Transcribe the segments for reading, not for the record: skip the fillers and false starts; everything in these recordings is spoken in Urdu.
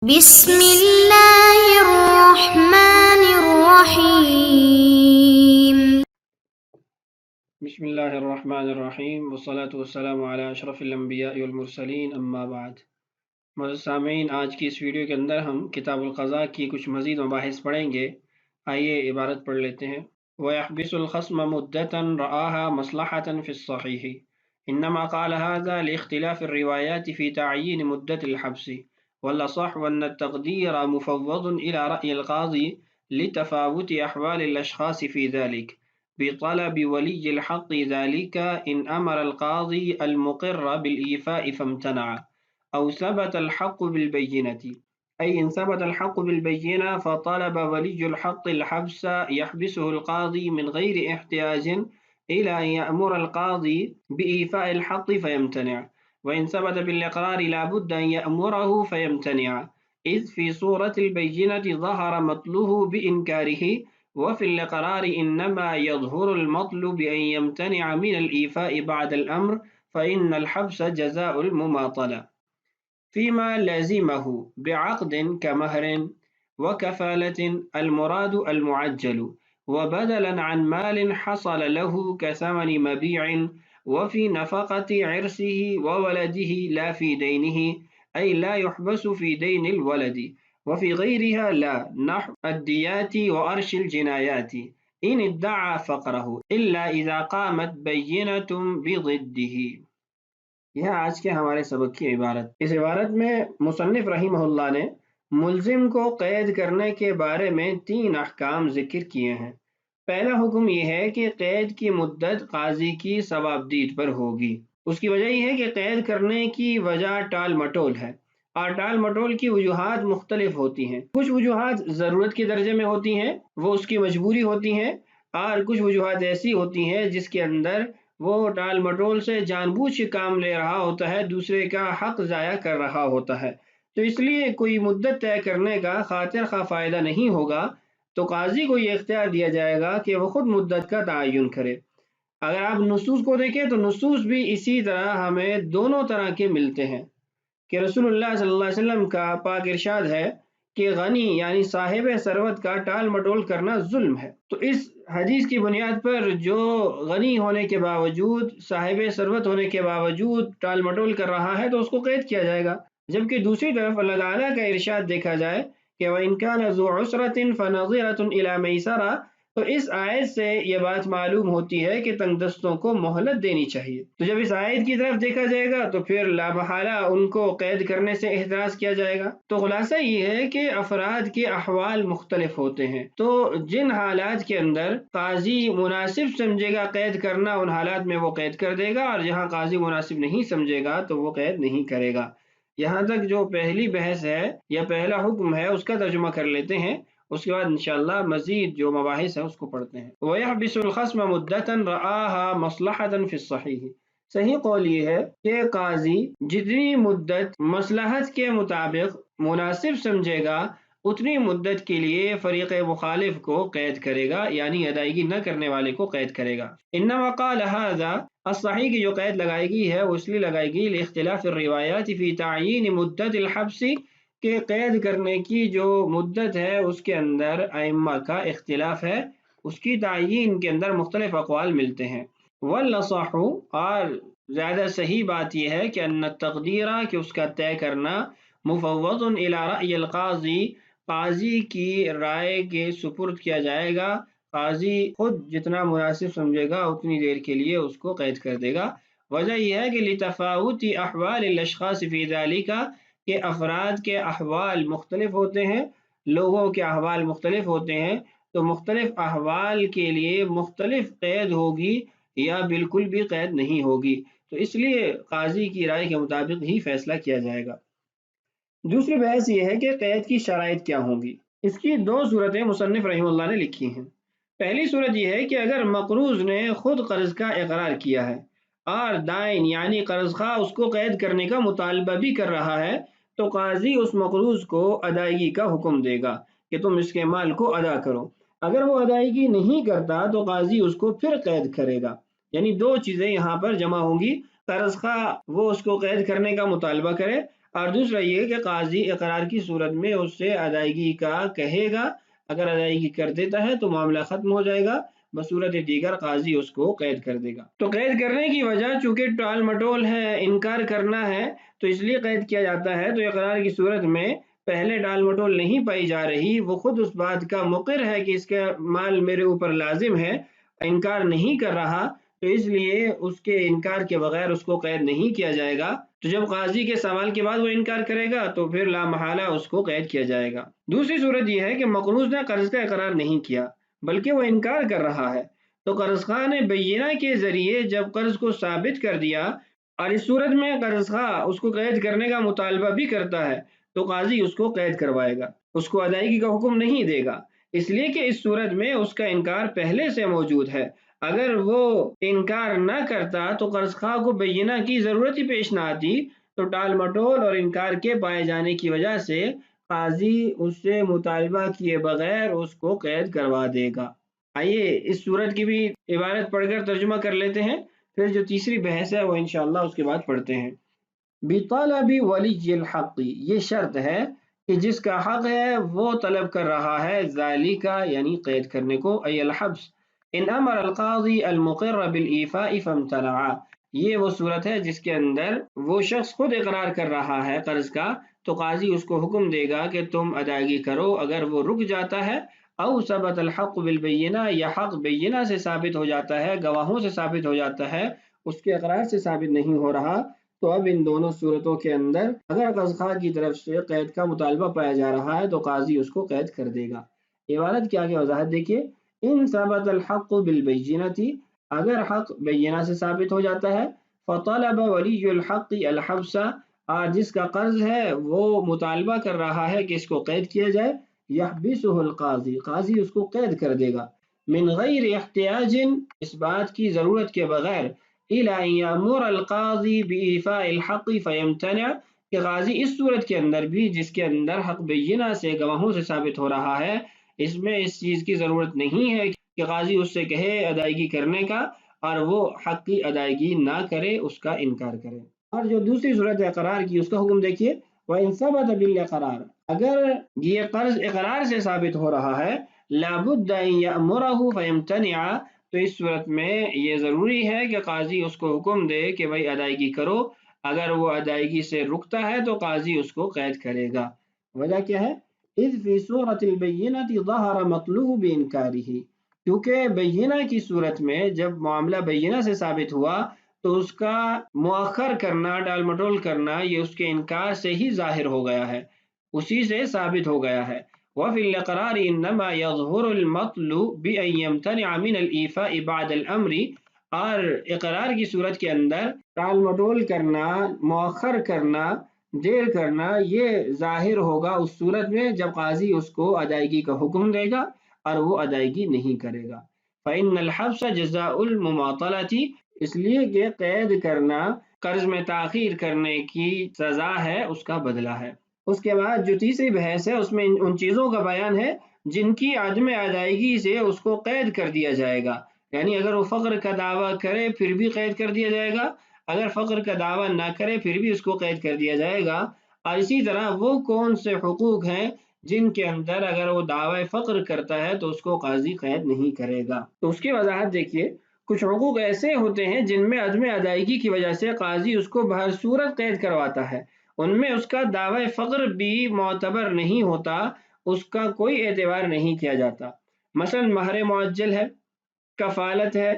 بسم اللہ الرحمن الرحیم۔ بسم اللہ الرحمن الرحیم والصلاة والسلام علی اشرف الانبیاء والمرسلین اما بعد۔ معزز سامعین، آج کی اس ویڈیو کے اندر ہم کتاب القضاء کی کچھ مزید مباحث پڑھیں گے۔ آئیے عبارت پڑھ لیتے ہیں۔ وَيَحْبِسُ الْخَصْمَ مُدَّةً رَآهَا مَصْلَحَةً فِي الصَّحِيحِ إنما قال هذا لاختلاف الروايات في تعيين مدة الحبس، والأصح أن التقدير مفوض إلى رأي القاضي لتفاوت أحوال الأشخاص في ذلك، بطلب ولي الحق ذلك إن أمر القاضي المقر بالإيفاء فامتنع، أو ثبت الحق بالبينة، أي إن ثبت الحق بالبينة فطلب ولي الحق الحبس يحبسه القاضي من غير احتياج إلى أن يأمر القاضي بإيفاء الحق فيمتنع، وإن ثبت بالإقرار لا بد أن يأمره فيمتنع، إذ في صورة البينة ظهر مطلوه بإنكاره، وفي الإقرار إنما يظهر المطل بأن يمتنع من الإيفاء بعد الأمر، فإن الحبس جزاء المماطلة فيما لازمه بعقد كمهر وكفالة، المراد المعجل، وبدلا عن مال حصل له كثمن مبيع، وفي نفقة عرسه وولده لا في دينه، أي لا يحبس في دين الولد، وفي غيرها لا، نحو الديات وأرش الجنايات إن ادعى فقره إلا إذا قامت بينة بضده۔ یہ آج کے ہمارے سبق کی عبارت۔ اس عبارت میں مصنف رحمہ اللہ نے ملزم کو قید کرنے کے بارے میں 3 احکام ذکر کیے ہیں۔ پہلا حکم یہ ہے کہ قید کی مدت قاضی کی ثوابدید پر ہوگی۔ اس کی وجہ یہ ہے کہ قید کرنے کی وجہ ٹال مٹول ہے، اور ٹال مٹول کی وجوہات مختلف ہوتی ہیں۔ کچھ وجوہات ضرورت کے درجے میں ہوتی ہیں، وہ اس کی مجبوری ہوتی ہیں، اور کچھ وجوہات ایسی ہوتی ہیں جس کے اندر وہ ٹال مٹول سے جان بوجھ کے کام لے رہا ہوتا ہے، دوسرے کا حق ضائع کر رہا ہوتا ہے۔ تو اس لیے کوئی مدت طے کرنے کا خاطر خواہ فائدہ نہیں ہوگا، تو قاضی کو یہ اختیار دیا جائے گا کہ وہ خود مدت کا تعین کرے۔ اگر آپ نصوص کو دیکھیں تو نصوص بھی اسی طرح ہمیں دونوں طرح کے ملتے ہیں کہ رسول اللہ صلی اللہ علیہ وسلم کا پاک ارشاد ہے کہ غنی یعنی صاحب ثروت کا ٹال مٹول کرنا ظلم ہے۔ تو اس حدیث کی بنیاد پر جو غنی ہونے کے باوجود، صاحب ثروت ہونے کے باوجود ٹال مٹول کر رہا ہے تو اس کو قید کیا جائے گا۔ جبکہ دوسری طرف اللہ تعالیٰ کا ارشاد دیکھا جائے کہ وَإِن كَانَ ذُو عُسْرَةٍ فَنَظِرَةٌ إِلَى مَيْسَرَةٍ، تو اس آیت سے یہ بات معلوم ہوتی ہے کہ تنگ دستوں کو مہلت دینی چاہیے۔ تو جب اس آیت کی طرف دیکھا جائے گا تو پھر لا محالہ ان کو قید کرنے سے احتراز کیا جائے گا۔ تو خلاصہ یہ ہے کہ افراد کے احوال مختلف ہوتے ہیں، تو جن حالات کے اندر قاضی مناسب سمجھے گا قید کرنا، ان حالات میں وہ قید کر دے گا، اور جہاں قاضی مناسب نہیں سمجھے گا تو وہ قید نہیں کرے گا۔ یہاں تک جو پہلی بحث ہے یا پہلا حکم ہے اس کا ترجمہ کر لیتے ہیں، اس کے بعد انشاءاللہ مزید جو مباحث ہیں اس کو پڑھتے ہیں۔ وَيَحْبِسُ الْخَصْمَ مُدَّةً رَآهَا مَصْلَحَةً فِي الصَّحِيحِ، صحیح قول یہ ہے کہ قاضی جتنی مدت مصلحت کے مطابق مناسب سمجھے گا اتنی مدت کے لیے فریق مخالف کو قید کرے گا، یعنی ادائیگی نہ کرنے والے کو قید کرے گا۔ انما قال هذا، الصحیح کی جو قید لگائے گی ہے وہ اس لیے لگائے گی لاختلاف الروایات فی تعیین مدت الحبس، کہ قید کرنے کی جو مدت ہے اس کے اندر ائمہ کا اختلاف ہے، اس کی تعیین کے اندر مختلف اقوال ملتے ہیں۔ والاصح، اور زیادہ صحیح بات یہ ہے کہ ان التقدیر، کہ اس کا طے کرنا، مفوض الی رأی القاضی، قاضی کی رائے کے سپرد کیا جائے گا۔ قاضی خود جتنا مناسب سمجھے گا اتنی دیر کے لیے اس کو قید کر دے گا۔ وجہ یہ ہے کہ لتفاوت احوال الاشخاص فی ذالک، کہ افراد کے احوال مختلف ہوتے ہیں، لوگوں کے احوال مختلف ہوتے ہیں، تو مختلف احوال کے لیے مختلف قید ہوگی یا بالکل بھی قید نہیں ہوگی، تو اس لیے قاضی کی رائے کے مطابق ہی فیصلہ کیا جائے گا۔ دوسری بحث یہ ہے کہ قید کی شرائط کیا ہوں گی۔ اس کی 2 صورتیں مصنف رحمہ اللہ نے لکھی ہیں۔ پہلی صورت یہ ہے کہ اگر مقروض نے خود قرض کا اقرار کیا ہے اور دائن یعنی قرض خواہ اس کو قید کرنے کا مطالبہ بھی کر رہا ہے، تو قاضی اس مقروض کو ادائیگی کا حکم دے گا کہ تم اس کے مال کو ادا کرو۔ اگر وہ ادائیگی نہیں کرتا تو قاضی اس کو پھر قید کرے گا۔ یعنی 2 چیزیں یہاں پر جمع ہوں گی، قرض خواہ وہ اس کو قید کرنے کا مطالبہ کرے اور دوسرا یہ کہ قاضی اقرار کی صورت میں اس سے ادائیگی کا کہے گا، اگر ادائیگی کر دیتا ہے تو معاملہ ختم ہو جائے گا، بصورت دیگر قاضی اس کو قید کر دے گا۔ تو قید کرنے کی وجہ چونکہ ٹال مٹول ہے، انکار کرنا ہے، تو اس لیے قید کیا جاتا ہے۔ تو اقرار کی صورت میں پہلے ٹال مٹول نہیں پائی جا رہی، وہ خود اس بات کا مقر ہے کہ اس کا مال میرے اوپر لازم ہے، انکار نہیں کر رہا، تو اس لیے اس کے انکار کے بغیر اس کو قید نہیں کیا جائے گا۔ تو جب قاضی کے سوال کے بعد وہ انکار کرے گا تو پھر لا محالہ اس کو قید کیا جائے گا۔ دوسری صورت یہ ہے کہ مقروض نے قرض کا اقرار نہیں کیا بلکہ وہ انکار کر رہا ہے، تو قرض خواہ نے بینہ کے ذریعے جب قرض کو ثابت کر دیا اور اس صورت میں قرض خواہ اس کو قید کرنے کا مطالبہ بھی کرتا ہے تو قاضی اس کو قید کروائے گا، اس کو ادائیگی کا حکم نہیں دے گا، اس لیے کہ اس صورت میں اس کا انکار پہلے سے موجود ہے۔ اگر وہ انکار نہ کرتا تو قرض خواہ کو بینہ کی ضرورت ہی پیش نہ آتی، تو ٹال مٹول اور انکار کے پائے جانے کی وجہ سے قاضی اس سے مطالبہ کیے بغیر اس کو قید کروا دے گا۔ آئیے اس صورت کی بھی عبارت پڑھ کر ترجمہ کر لیتے ہیں، پھر جو تیسری بحث ہے وہ انشاءاللہ اس کے بعد پڑھتے ہیں۔ بطلب ولی الحق، یہ شرط ہے کہ جس کا حق ہے وہ طلب کر رہا ہے ذالکا یعنی قید کرنے کو، ای الحبس، ان امر القاضی المقر بالایفاء فامتنع، یہ وہ صورت ہے جس کے اندر وہ شخص خود اقرار کر رہا ہے قرض کا، تو قاضی اس کو حکم دے گا کہ تم ادائیگی کرو، اگر وہ رک جاتا ہے، او ثبت الحق بالبینہ، یا حق بینہ سے ثابت ہو جاتا ہے، گواہوں سے ثابت ہو جاتا ہے، اس کے اقرار سے ثابت نہیں ہو رہا، تو اب ان دونوں صورتوں کے اندر اگر قرض خواہ کی طرف سے قید کا مطالبہ پایا جا رہا ہے تو قاضی اس کو قید کر دے گا۔ عبارت کیا کہ وضاحت دیکھیے، ان ثبت الحق بالبینۃ، اگر حق بینہ سے ثابت ہو جاتا ہے، فطلب ولی الحق الحبس، اور جس کا قرض ہے وہ مطالبہ کر رہا ہے کہ اس کو قید کیا جائے، یحبسہ القاضی، قاضی اس کو قید کر دے گا، من غیر احتیاج، اس بات کی ضرورت کے بغیر، الی ان یامر القاضی بایفاء الحق فیمتنع، کہ قاضی اس صورت کے اندر بھی جس کے اندر حق بینہ سے گواہوں سے ثابت ہو رہا ہے، اس میں اس چیز کی ضرورت نہیں ہے کہ قاضی اس سے کہے ادائیگی کرنے کا اور وہ حق کی ادائیگی نہ کرے، اس کا انکار کرے۔ اور جو دوسری صورت ہے اقرار کی، اس کا حکم دیکھیے، وَإِن ثَبَتَ بِالْإِقْرَارِ، اگر یہ قرض اقرار سے ثابت ہو رہا ہے، لَابُدَّ أَن يَأْمُرَهُ فَيَمْتَنِعَ، تو اس صورت میں یہ ضروری ہے کہ قاضی اس کو حکم دے کہ بھائی ادائیگی کرو، اگر وہ ادائیگی سے رکتا ہے تو قاضی اس کو قید کرے گا۔ وجہ کیا ہے؟ اذ فی صورت البینۃ ظہر مطلوب انکارہ، کیونکہ بینہ کی صورت میں جب معاملہ بینہ سے ثابت ہوا تو اس کا مؤخر کرنا، ٹال مٹول کرنا، یہ اس کے انکار سے ہی ظاہر ہو گیا ہے، اسی سے ثابت ہو گیا ہے۔ وفی الاقرار انما یظہر المطلوب بأن یمتنع من الایفاء بعد الامر، اور اقرار کی صورت کے اندر ٹال مٹول کرنا، مؤخر کرنا، دیر کرنا، یہ ظاہر ہوگا اس صورت میں جب قاضی اس کو ادائیگی کا حکم دے گا اور وہ ادائیگی نہیں کرے گا۔ فإن الحبس جزاء المماطلة، اس لیے کہ قید کرنا قرض میں تاخیر کرنے کی سزا ہے، اس کا بدلہ ہے۔ اس کے بعد جو تیسری بحث ہے اس میں ان چیزوں کا بیان ہے جن کی عدم ادائیگی سے اس کو قید کر دیا جائے گا، یعنی اگر وہ فقر کا دعویٰ کرے پھر بھی قید کر دیا جائے گا، اگر فقر کا دعویٰ نہ کرے پھر بھی اس کو قید کر دیا جائے گا، اور اسی طرح وہ کون سے حقوق ہیں جن کے اندر اگر وہ دعوی فقر کرتا ہے تو اس کو قاضی قید نہیں کرے گا۔ تو اس کی وضاحت دیکھیے، کچھ حقوق ایسے ہوتے ہیں جن میں عدم ادائیگی کی وجہ سے قاضی اس کو بہر صورت قید کرواتا ہے، ان میں اس کا دعوی فقر بھی معتبر نہیں ہوتا، اس کا کوئی اعتبار نہیں کیا جاتا۔ مثلا مہر معجل ہے، کفالت ہے،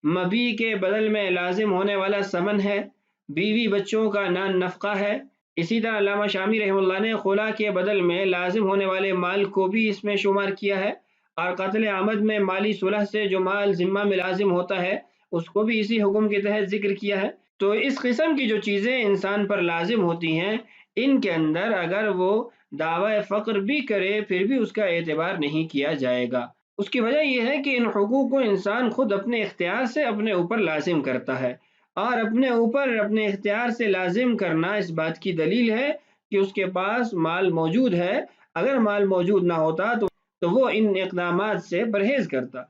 مبی کے بدل میں لازم ہونے والا ثمن ہے، بیوی بچوں کا نان نفقہ ہے۔ اسی طرح علامہ شامی رحمہ اللہ نے خلا کے بدل میں لازم ہونے والے مال کو بھی اس میں شمار کیا ہے، اور قتل عمد میں مالی صلح سے جو مال ذمہ میں لازم ہوتا ہے اس کو بھی اسی حکم کے تحت ذکر کیا ہے۔ تو اس قسم کی جو چیزیں انسان پر لازم ہوتی ہیں، ان کے اندر اگر وہ دعوی فقر بھی کرے پھر بھی اس کا اعتبار نہیں کیا جائے گا۔ اس کی وجہ یہ ہے کہ ان حقوق کو انسان خود اپنے اختیار سے اپنے اوپر لازم کرتا ہے، اور اپنے اوپر اپنے اختیار سے لازم کرنا اس بات کی دلیل ہے کہ اس کے پاس مال موجود ہے، اگر مال موجود نہ ہوتا تو وہ ان اقدامات سے پرہیز کرتا۔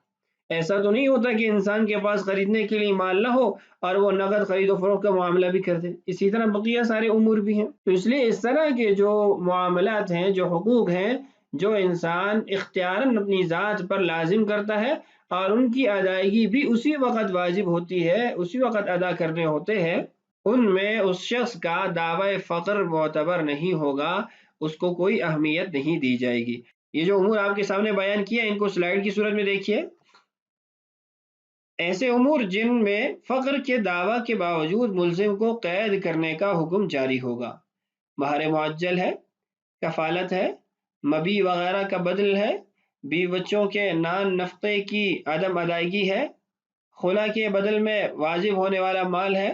ایسا تو نہیں ہوتا کہ انسان کے پاس خریدنے کے لیے مال نہ ہو اور وہ نقد خرید و فروخت کا معاملہ بھی کر دے، اسی طرح بقیہ سارے امور بھی ہیں۔ تو اس لیے اس طرح کے جو معاملات ہیں، جو حقوق ہیں، جو انسان اختیاراً اپنی ذات پر لازم کرتا ہے اور ان کی ادائیگی بھی اسی وقت واجب ہوتی ہے، اسی وقت ادا کرنے ہوتے ہیں، ان میں اس شخص کا دعوی فقر معتبر نہیں ہوگا، اس کو کوئی اہمیت نہیں دی جائے گی۔ یہ جو امور آپ کے سامنے بیان کیا ان کو سلائیڈ کی صورت میں دیکھیے۔ ایسے امور جن میں فقر کے دعویٰ کے باوجود ملزم کو قید کرنے کا حکم جاری ہوگا، مہر معجل ہے، کفالت ہے، مبی وغیرہ کا بدل ہے، بیوی بچوں کے نان نفقے کی عدم ادائیگی ہے، خلا کے بدل میں واجب ہونے والا مال ہے،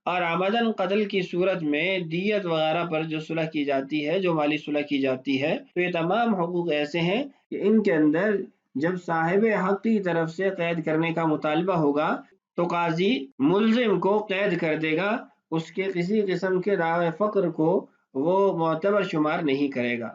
اور آمدن قتل کی صورت میں دیت وغیرہ پر جو صلح کی جاتی ہے، جو مالی صلح کی جاتی ہے۔ تو یہ تمام حقوق ایسے ہیں کہ ان کے اندر جب صاحب حق کی طرف سے قید کرنے کا مطالبہ ہوگا تو قاضی ملزم کو قید کر دے گا، اس کے کسی قسم کے دعوی فقر کو وہ معتبر شمار نہیں کرے گا۔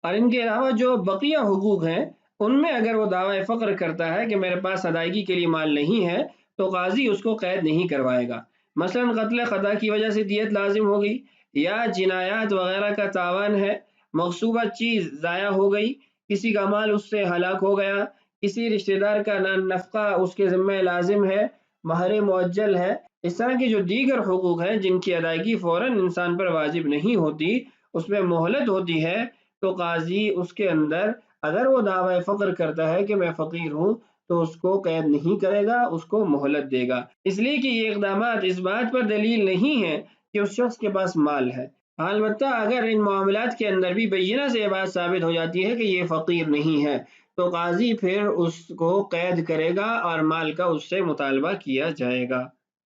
اور ان کے علاوہ جو بقیہ حقوق ہیں ان میں اگر وہ دعوی فقر کرتا ہے کہ میرے پاس ادائیگی کے لیے مال نہیں ہے تو قاضی اس کو قید نہیں کروائے گا۔ مثلا قتل خطا کی وجہ سے دیت لازم ہو گئی، یا جنایات وغیرہ کا تاوان ہے، مغصوبہ چیز ضائع ہو گئی، کسی کا مال اس سے ہلاک ہو گیا، کسی رشتہ دار کا نان نفقہ اس کے ذمہ لازم ہے، مہر معجل ہے، اس طرح کے جو دیگر حقوق ہیں جن کی ادائیگی فوراً انسان پر واجب نہیں ہوتی، اس میں مہلت ہوتی ہے، تو قاضی اس کے اندر اگر وہ دعوی فقر کرتا ہے کہ میں فقیر ہوں تو اس کو قید نہیں کرے گا، اس کو مہلت دے گا، اس لیے کہ یہ اقدامات اس بات پر دلیل نہیں ہے کہ اس شخص کے پاس مال ہے۔ البتہ اگر ان معاملات کے اندر بھی بینہ سے یہ بات ثابت ہو جاتی ہے کہ یہ فقیر نہیں ہے تو قاضی پھر اس کو قید کرے گا اور مال کا اس سے مطالبہ کیا جائے گا۔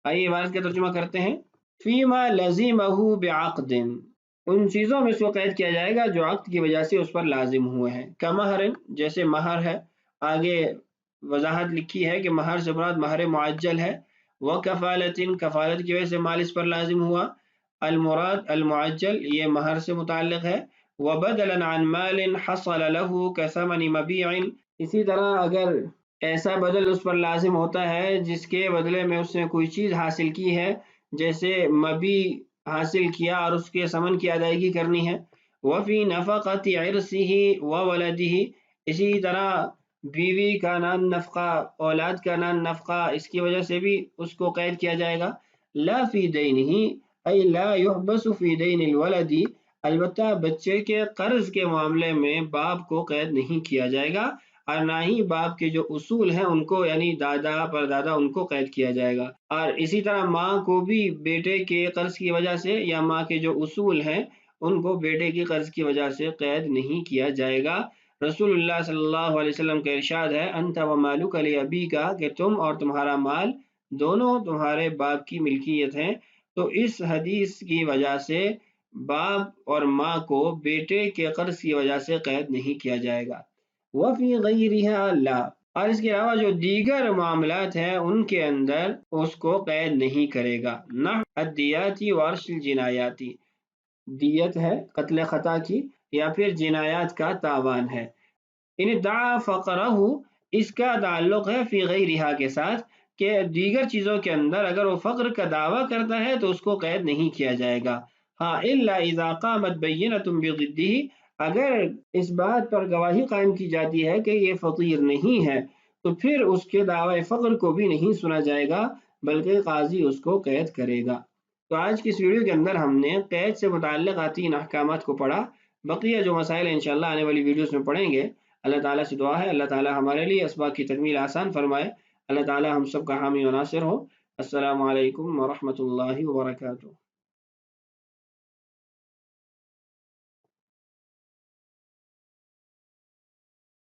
آئیے عبارت کا ترجمہ کرتے ہیں۔ فیما لزمہ بعقد، ان چیزوں میں اس کو قید کیا جائے گا جو عقد کی وجہ سے اس پر لازم ہوئے ہیں، کمہر، جیسے مہر ہے، آگے وضاحت لکھی ہے کہ مہر سے مراد مہر معجل ہے، وکفالت، کفالت کی وجہ سے مال اس پر لازم ہوا، المراد المعجل یہ مہر سے متعلق ہے، وبدلا عن مال حصل له كثمن مبيع، اسی طرح اگر ایسا بدل اس پر لازم ہوتا ہے جس کے بدلے میں اس نے کوئی چیز حاصل کی ہے، جیسے مبی حاصل کیا اور اس کے ثمن کی ادائیگی کرنی ہے، وفی نفقۃ عرصہ وولدہ، اسی طرح بیوی کا نان نفقہ، اولاد کا نان نفقہ، اس کی وجہ سے بھی اس کو قید کیا جائے گا۔ لا فی دینہ، ای لا یحبس فی دین الولد، البتہ بچے کے قرض کے معاملے میں باپ کو قید نہیں کیا جائے گا، اور نہ ہی باپ کے جو اصول ہیں ان کو، یعنی دادا پردادا، ان کو قید کیا جائے گا، اور اسی طرح ماں کو بھی بیٹے کے قرض کی وجہ سے یا ماں کے جو اصول ہیں ان کو بیٹے کی قرض کی وجہ سے قید نہیں کیا جائے گا۔ رسول اللہ صلی اللہ علیہ وسلم کا ارشاد ہے، انت و مالک لابیک، کہ تم اور تمہارا مال دونوں تمہارے باپ کی ملکیت ہیں۔ تو اس حدیث کی وجہ سے باپ اور ماں کو بیٹے کے قرض کی وجہ سے قید نہیں کیا جائے گا۔ وفی غیرہا لا، اور اس کے علاوہ جو دیگر معاملات ہیں ان کے اندر اس کو قید نہیں کرے گا۔ نحو الدیاتی وعرش الجنایاتی، دیت ہے قتل خطا کی یا پھر جنایات کا تاوان ہے۔ ان ادعا فقرہ، اس کا تعلق ہے فی غیرہا کے ساتھ کہ دیگر چیزوں کے اندر اگر وہ فقر کا دعویٰ کرتا ہے تو اس کو قید نہیں کیا جائے گا، ہاں الا اذا قامت بینۃ بضدہ، اگر اس بات پر گواہی قائم کی جاتی ہے کہ یہ فقیر نہیں ہے تو پھر اس کے دعوی فقر کو بھی نہیں سنا جائے گا بلکہ قاضی اس کو قید کرے گا۔ تو آج کی اس ویڈیو کے اندر ہم نے قید سے متعلق آتی ان احکامات کو پڑھا، بقیہ جو مسائل انشاءاللہ آنے والی ویڈیوز میں پڑھیں گے۔ اللہ تعالیٰ سے دعا ہے اللہ تعالیٰ ہمارے لیے اسباق کی تکمیل آسان فرمائے، اللہ تعالیٰ ہم سب کا حامی و ناصر ہو۔ السلام علیکم ورحمۃ اللہ وبرکاتہ۔